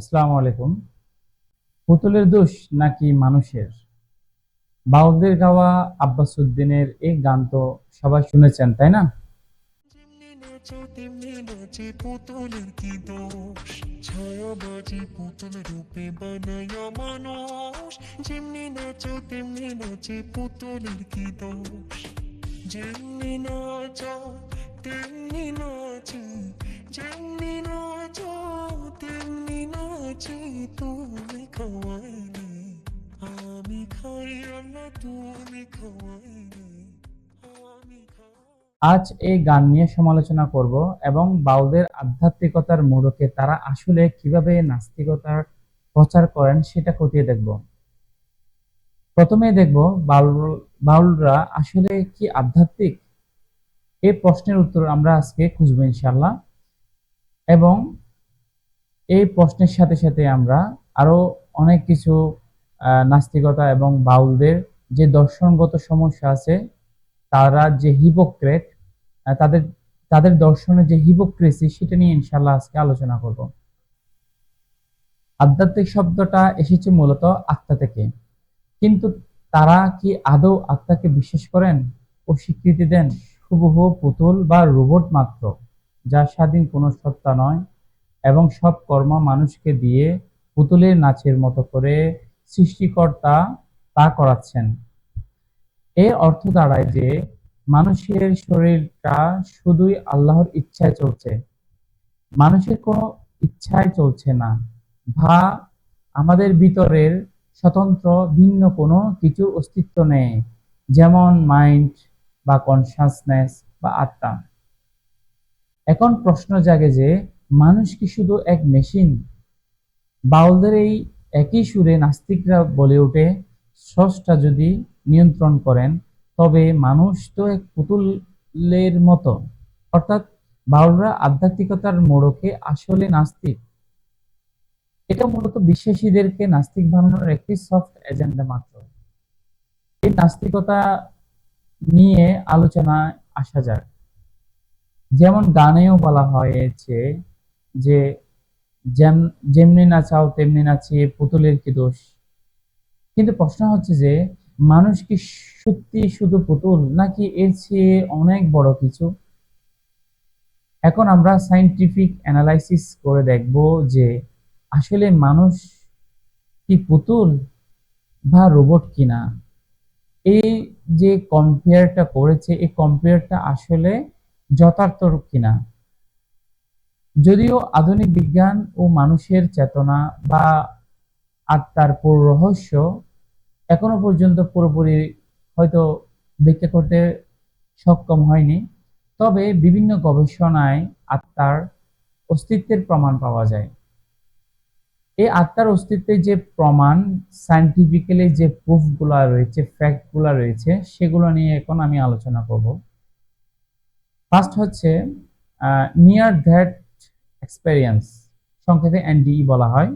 আসসালামু আলাইকুম। পুতুলের দোষ নাকি মানুষের? বাউলদের গাওয়া আব্বাস উদ্দিনের এই গান তো সবাই শুনেছেন, তাই না? যেমনি নাচো তেমনি নাচে পুতুলের কি দোষ, ছায়াবাজি পুতুল রূপে বানায়া মানুষ। যেমনি নাচো তেমনি নাচে পুতুলের কি দোষ, যেমনি নাচো তেমনি নাচি, যেমনি নাচো তেমনি নাচি। তুমি খাওয়াইলে আমি খাই, আল্লাহ তুমি খাওয়াইলে আমি খাই। আজ এই গান নিয়ে সমালোচনা করব এবং বাউলদের আধ্যাত্মিকতার মোড়কে তারা আসলে কিভাবে নাস্তিকতার প্রচার করেন সেটা খতিয়ে দেখব। প্রথমে দেখব বাউলরা আসলে কি আধ্যাত্মিক? এই প্রশ্নের উত্তর আমরা আজকে খুঁজব ইনশাআল্লাহ। এবং এই প্রশ্নের সাথে সাথে আমরা আরো অনেক কিছু নাস্তিকতা এবং বাউলদের যে দর্শনগত সমস্যা আছে, তারা যে হিপোক্রেট, তাদের তাদের দর্শনের যে হিপোক্রেসি সেটা নিয়ে ইনশাআল্লাহ আজকে আলোচনা করব। আধ্যাত্মিক শব্দটা এসেছে মূলত আত্মা থেকে, কিন্তু তারা কি আদৌ আত্মাকে বিশ্বাস করেন ও স্বীকৃতি দেন? হুবহু পুতুল বা রোবট মাত্র, যা স্বাধীন কোনো সত্তা নয় এবং সব কর্ম মানুষকে দিয়ে পুতুলের নাচের মতো করে সৃষ্টিকর্তা তা করাচ্ছেন। এর অর্থ দাঁড়ায় যে মানুষের শরীরটা শুধুই আল্লাহর ইচ্ছায় চলছে, মানুষের কোনো ইচ্ছায় চলছে না, বা আমাদের ভিতরের স্বতন্ত্র ভিন্ন কোনো কিছু অস্তিত্ব নেই, যেমন মাইন্ড বা কনসাসনেস বা আত্মা। এখন প্রশ্ন জাগে যে মানুষ কি শুধু এক মেশিন? বাউলদের এই একই সুরে নাস্তিকরা বলে ওঠে, স্রষ্টা যদি নিয়ন্ত্রণ করেন তবে মানুষ তো এক পুতুলের মতো। অর্থাৎ বাউলরা আধ্যাত্মিকতার মোড়কে আসলে নাস্তিক। এটা মূলত বিশ্বাসীদেরকে নাস্তিক বানানোর একটি সফট এজেন্ডা মাত্র। এই নাস্তিকতা নিয়ে আলোচনায় আসা যাক। যেমন গানেও বলা হয়েছে যে যেমনি নাচাও তেমনি নাচিয়ে পুতুলের কি দোষ। কিন্তু প্রশ্ন হচ্ছে যে মানুষ কি সত্যি শুধু পুতুল, নাকি এর চেয়ে অনেক বড় কিছু? এখন আমরা সায়েন্টিফিক অ্যানালাইসিস করে দেখব যে আসলে মানুষ কি পুতুল বা রোবট কিনা। এই যে কম্পেয়ারটা করেছে, এই কম্পেয়ারটা আসলে যথার্থ কিনা। যদিও আধুনিক বিজ্ঞান ও মানুষের চেতনা বা আত্মার পুরো রহস্য এখনো পর্যন্ত পুরোপুরি হয়তো ব্যাখ্যা করতে সক্ষম হয়নি, তবে বিভিন্ন গবেষণায় আত্মার অস্তিত্বের প্রমাণ পাওয়া যায়। এই আত্মার অস্তিত্বের যে প্রমাণ, সায়েন্টিফিক্যালি যে প্রুফগুলো রয়েছে, ফ্যাক্টগুলো রয়েছে, সেগুলো নিয়ে এখন আমি আলোচনা করব। ফার্স্ট হচ্ছে নিয়ার দ্যাট এক্সপেরিয়েন্স, সংক্ষেপে এনডিই বলা হয়।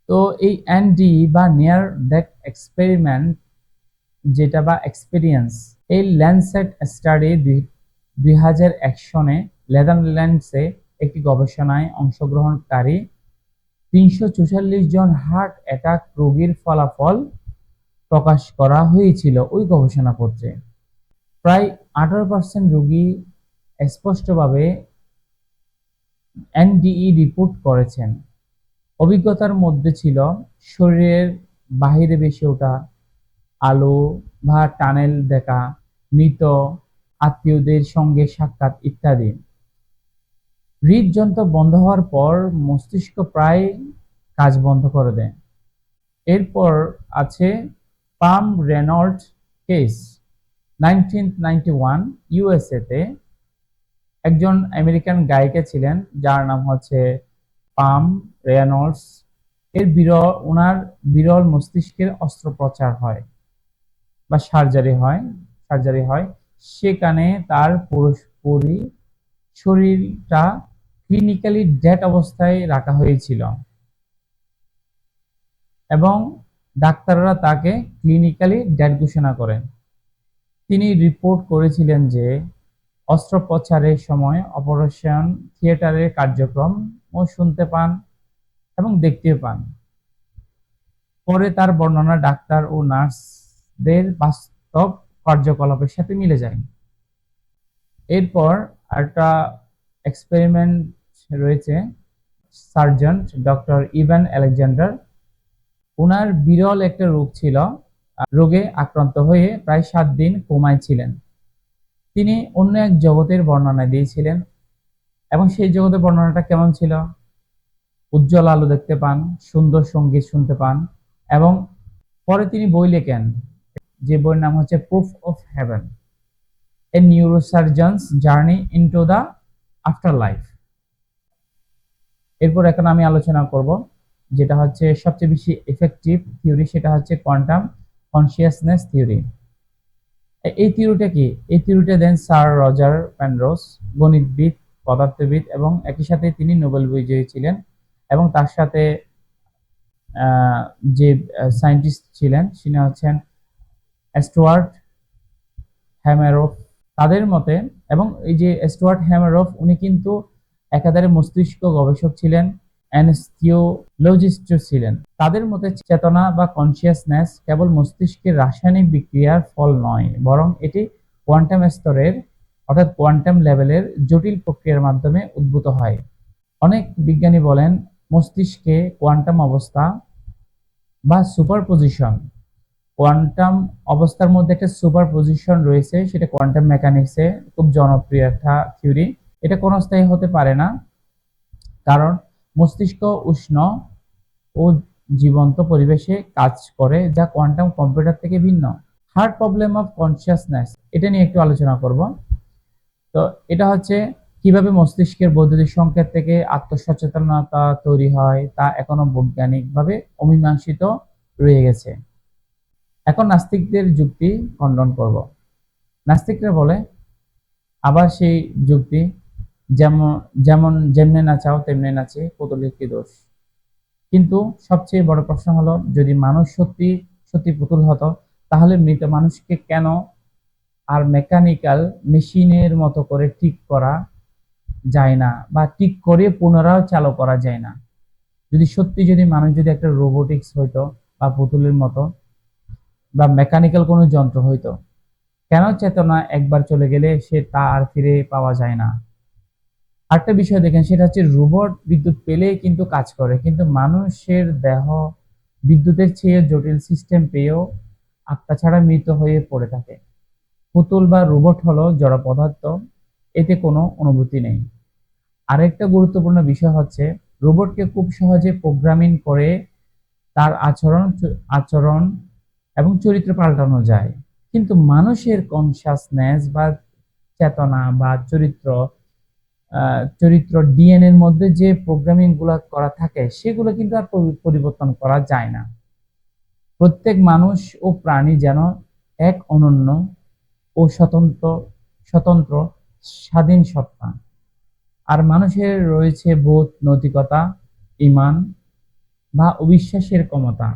তো এই এনডি বা নিয়ার দ্যাট এক্সপেরিমেন্ট যেটা বা এক্সপেরিয়েন্স, এই ল্যান্ডসেট স্টাডি 2001 সনে নেদারল্যান্ডসে একটি গবেষণায় অংশগ্রহণকারী 344 জন হার্ট অ্যাটাক রোগীর ফলাফল প্রকাশ করা হয়েছিল ওই গবেষণাপত্রে। প্রায় 18% রোগী স্পষ্টভাবে এনডিই রিপোর্ট করেছেন। অভিজ্ঞতার মধ্যে ছিল শরীরের বাহিরে ভেসে ওঠা আলো বা টানেল দেখা, মৃত আত্মীয়দের সঙ্গে সাক্ষাৎ ইত্যাদি। হৃদযন্ত্র বন্ধ হওয়ার পর মস্তিষ্ক প্রায় কাজ বন্ধ করে দেয়। এরপর আছে পাম রেনল্ড কেস। 1991 ইউএসএতে একজন আমেরিকান গায়িকা ছিলেন যার নাম হচ্ছে পাম রেনল্ডস। ওনার বিরল মস্তিষ্কের অস্ত্রোপচার হয় বা সার্জারি হয়। সেখানে তার পুরোপুরি শরীরটা ক্লিনিক্যালি ডেড অবস্থায় রাখা হয়েছিল এবং ডাক্তাররা তাকে ক্লিনিক্যালি ডেড ঘোষণা করেন। তিনি রিপোর্ট করেছিলেন যে অস্ত্রোপচারের সময় অপারেশন থিয়েটারের কার্যক্রম ও শুনতে পান, এবং দেখতেও পান। পরে তার বর্ণনা ডাক্তার ও নার্সদের বাস্তব কার্যকলাপের সাথে মিলে যায়। এরপর একটা এক্সপেরিমেন্ট রয়েছে। সার্জন ডক্টর ইভান আলেকজান্ডার, ওনার বিরল একটা রোগ ছিল, রোগে আক্রান্ত হয়ে প্রায় 7 দিন কোমায় ছিলেন। তিনি অন্য এক জগতের বর্ণনা দিয়েছিলেন, এবং সেই জগতের বর্ণনাটা কেমন ছিল? উজ্জ্বল আলো দেখতে পান, সুন্দর সঙ্গীত শুনতে পান, এবং পরে তিনি বই লেখেন, যে বইয়ের নাম হচ্ছে proof of heaven, a neurosurgeon's journey into the afterlife. এরপর এখন আমি আলোচনা করব যেটা হচ্ছে সবচেয়ে বেশি এফেক্টিভ থিওরি, সেটা হচ্ছে কোয়ান্টাম কনসিয়াসনেস থিওরি। এই থিওরিটা কি? এই থিওরিটা দেন স্যার রজার পেনরোজ, গণিতবিদ, পদার্থবিদ, এবং একই সাথে তিনি নোবেল বিজয়ী ছিলেন। এবং তার সাথে যে সায়েন্টিস্ট ছিলেন তিনি হচ্ছেন স্টুয়ার্ট হ্যামেরফ। তাদের মতে, এবং এই যে স্টুয়ার্ট হ্যামেরফ উনি কিন্তু একাধারে মস্তিষ্ক গবেষক ছিলেন, অ্যানেস্থিওলজিস্ট ছিলেন। তাদের মতে চেতনা বা কনসিয়াসনেস কেবল মস্তিষ্কের রাসায়নিক বিক্রিয়ার ফল নয়, বরং এটি কোয়ান্টাম স্তরের অর্থাৎ কোয়ান্টাম লেভেলের জটিল প্রক্রিয়ার মাধ্যমে উদ্ভূত হয়। অনেক বিজ্ঞানী বলেন মস্তিষ্কে কোয়ান্টাম অবস্থা বা সুপারপজিশন, কোয়ান্টাম অবস্থার মধ্যে একটা সুপারপজিশন রয়েছে, সেটা কোয়ান্টাম মেকানিক্সে খুব জনপ্রিয় একটা থিওরি। এটা ক্ষণস্থায়ী হতে পারে না, কারণ মস্তিষ্ক উষ্ণ ও জীবন্ত পরিবেশে কাজ করে, যা কোয়ান্টাম কম্পিউটার থেকে ভিন্ন। হার্ড প্রবলেম অফ কনসিয়াসনেস, এটা নিয়ে একটু আলোচনা করব। তো এটা হচ্ছে কিভাবে মস্তিষ্কের বৈদ্যুতিক সংকেত থেকে আত্মসচেতনতা তৈরি হয়, তা এখনো বৈজ্ঞানিকভাবে অমীমাংসিত রয়ে গেছে। এখন নাস্তিকদের যুক্তি খণ্ডন করব। নাস্তিকরা বলে আবার সেই যুক্তি, যেমন যেমন যেমনে নাচাও তেমনি নাচে, পুতুলের কি দোষ। কিন্তু সবচেয়ে বড় প্রশ্ন হলো, যদি মানুষ সত্যি সত্যি পুতুল হতো, তাহলে মৃত মানুষকে কেন আর মেকানিক্যাল মেশিনের মতো করে ঠিক করা যায় না, বা ঠিক করে পুনরায় চালু করা যায় না? যদি মানুষ যদি একটা রোবোটিক্স হইতো, বা পুতুলের মতো, বা মেকানিক্যাল কোনো যন্ত্র হইতো, কেন চেতনা একবার চলে গেলে সে তা আর ফিরে পাওয়া যায় না? আরেকটা বিষয় দেখেন, সেটা হচ্ছে রোবট বিদ্যুৎ পেলেই কিন্তু কাজ করে, কিন্তু মানুষের দেহ বিদ্যুতের চেয়ে জটিল সিস্টেম পেয়েও আত্মা ছাড়া মৃত হয়ে পড়ে থাকে। পুতুল বা রোবট হলো জড় পদার্থ, এতে কোনো অনুভূতি নেই। আরেকটা গুরুত্বপূর্ণ বিষয় হচ্ছে, রোবটকে খুব সহজে প্রোগ্রামিং করে তার আচরণ এবং চরিত্র পাল্টানো যায়, কিন্তু মানুষের কনসাসনেস বা চেতনা বা চরিত্র ডিএনএ এর মধ্যে যে প্রোগ্রামিং গুলো করা থাকে, সেগুলো কিন্তু আর পরিবর্তন করা যায় না। প্রত্যেক মানুষ ও প্রাণী যেন এক অনন্য ও স্বতন্ত্র স্বাধীন সত্তা। আর মানুষের রয়েছে বোধ, নৈতিকতা, ঈমান বা অবিশ্বাসের ক্ষমতা।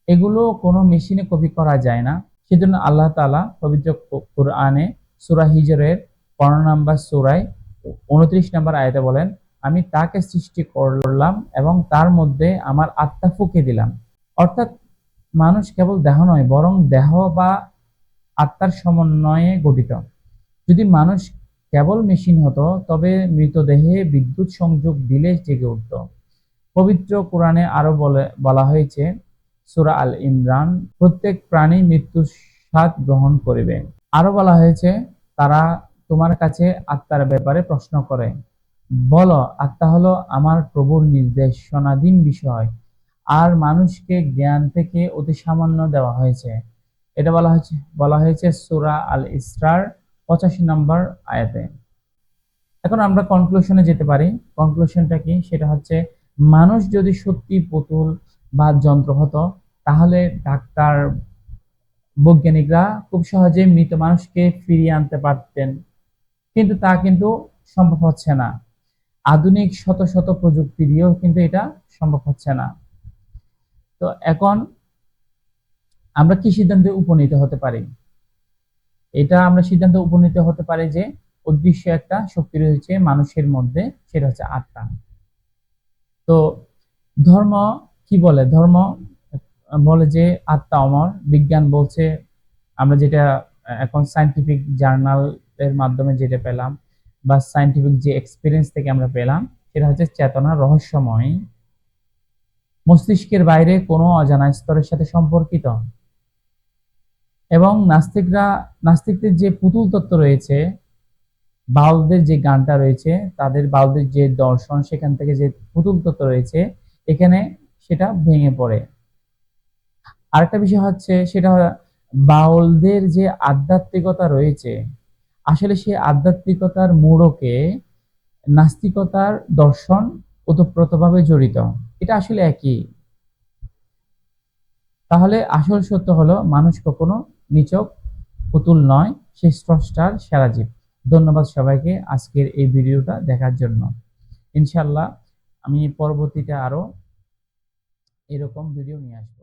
এগুলো কোনো মেশিনে কপি করা যায় না। সেজন্য আল্লাহ তাআলা পবিত্র কোরআনে সূরা হিজরের 15 নম্বর সূরায় 29 নম্বর আয়াতে বলেন, আমি তাকে সৃষ্টি করলাম এবং তার মধ্যে আমার আত্মা ফুঁকে দিলাম। অর্থাৎ মানুষ কেবল দেহ নয়, বরং দেহ বা আত্মার সমন্বয়ে গঠিত। যদি মানুষ কেবল মেশিন হতো, তবে মৃতদেহে বিদ্যুৎ সংযোগ দিলে জেগে উঠত। পবিত্র কোরআনে আরো বলা হয়েছে, সূরা আল ইমরান, প্রত্যেক প্রাণী মৃত্যুর স্বাদ গ্রহণ করিবে। আরো বলা হয়েছে, তারা তোমার কাছে আত্মার ব্যাপারে প্রশ্ন করে, বলো, আত্মা হলো আমার প্রভুর নির্দেশনাধীন বিষয়, আর মানুষকে জ্ঞান থেকে অতি সামান্য দেওয়া হয়েছে। এটা বলা হয়েছে সূরা আল ইসরার 85 নম্বর আয়াতে। এখন আমরা কনক্লুশনে যেতে পারি। কনক্লুশনটা কি? সেটা হচ্ছে, মানুষ যদি সত্যি পুতুল বা যন্ত্র হতো, তাহলে ডাক্তার, বৈজ্ঞানিকরা খুব সহজে মৃত মানুষকে ফিরিয়ে আনতে পারতেন, কিন্তু তা কিন্তু সম্ভব হচ্ছে না। আধুনিক শত শত প্রযুক্তি দিয়েও কিন্তু এটা সম্ভব হচ্ছে না। তো এখন আমরা কি সিদ্ধান্তে উপনীত হতে পারি? এটা আমরা সিদ্ধান্তে উপনীত হতে পারি যে অদৃশ্য একটা শক্তি রয়েছে মানুষের মধ্যে, সেটা হচ্ছে আত্মা। তো ধর্ম কি বলে? ধর্ম বলে যে আত্মা অমর। বিজ্ঞান বলছে, আমরা যেটা এখন সায়েন্টিফিক জার্নালের মাধ্যমে যেটা পেলাম বা সায়েন্টিফিক যে এক্সপেরিয়েন্স থেকে আমরা পেলাম, সেটা হচ্ছে চেতনা রহস্যময়, মস্তিষ্কের বাইরে কোনো অজানা স্তরের সাথে সম্পর্কিত। এবং নাস্তিকদের যে পুতুল তত্ত্ব রয়েছে, বাউলদের যে গানটা রয়েছে, তাদের বাউলদের যে দর্শন, সেখান থেকে যে পুতুল তত্ত্ব রয়েছে, এখানে সেটা ভেঙে পড়ে। আরেকটা বিষয় হচ্ছে, সেটা বাউলদের যে আধ্যাত্মিকতা রয়েছে, আসলে সেই আধ্যাত্মিকতার মোড়কে নাস্তিকতার দর্শন ওতপ্রোতভাবে জড়িত। এটা আসলে একই। তাহলে আসল সত্য হলো, মানুষ কখনো নিছক পুতুল নয়, সে স্রষ্টার সেরা জীব। ধন্যবাদ সবাইকে আজকের এই ভিডিওটা দেখার জন্য। ইনশাল্লাহ আমি পরবর্তীতে আরো এরকম ভিডিও নিয়ে আসবো।